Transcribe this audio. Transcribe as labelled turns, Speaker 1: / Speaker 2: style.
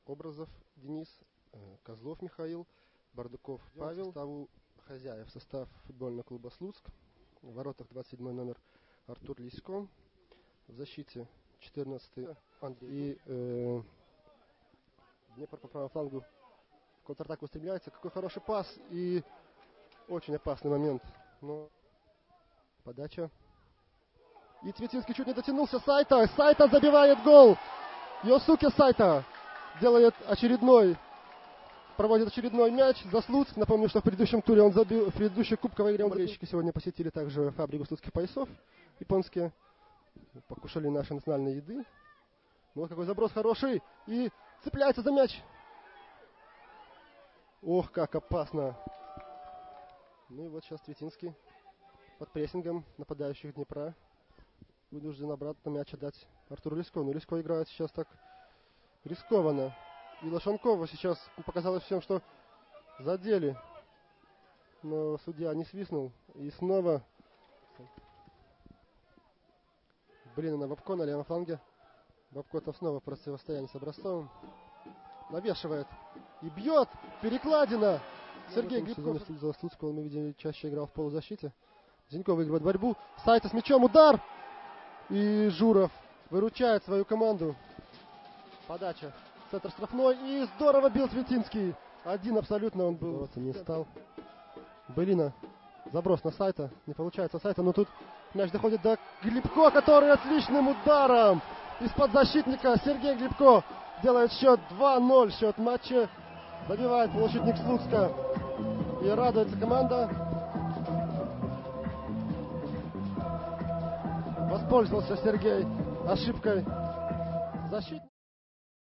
Speaker 1: Образов Денис, Козлов Михаил, Бардуков Павел. Составу хозяев состав футбольного клуба Слуцк. В воротах 27 номер Артур Лисько. В защите 14 Андрей. И Днепр по правому флангу в контратаку устремляется. Какой хороший пас и очень опасный момент. Но подача. И Цветинский чуть не дотянулся. Сайта забивает гол. Йосуке Сайта делает проводит очередной мяч за Слуцк. Напомню, что в предыдущем туре он забил, в предыдущей кубковой игре болельщики сегодня посетили также фабрику слуцких поясов японские. Покушали нашей национальной еды. Ну вот какой заброс хороший. И цепляется за мяч. Ох, как опасно. Ну и вот сейчас Цветинский под прессингом нападающих Днепра вынужден обратно мяч отдать Артуру Лисько. Но Лисько играет сейчас так рискованно. И Лошанкова сейчас показалось всем, что задели. Но судья не свистнул. И снова на Бабко на левом фланге. Бабко там снова в противостоянии с Образцовым. Навешивает. И бьет. Перекладина. Сергей Глебков. За Слуцкого мы видели, чаще играл в полузащите. Зинько выигрывает борьбу. Сайта с мячом. Удар. И Журов выручает свою команду. Подача. Центр штрафной. И здорово бил Цветинский. Один абсолютно он был. Вот, не стал. Былина. Заброс на Сайта. Не получается Сайта. Но тут мяч доходит до Глебко, который отличным ударом из-под защитника. Сергей Глебко делает счет 2-0. Счет матча. Забивает полузащитник Слуцка. И радуется команда. Воспользовался Сергей ошибкой защитника.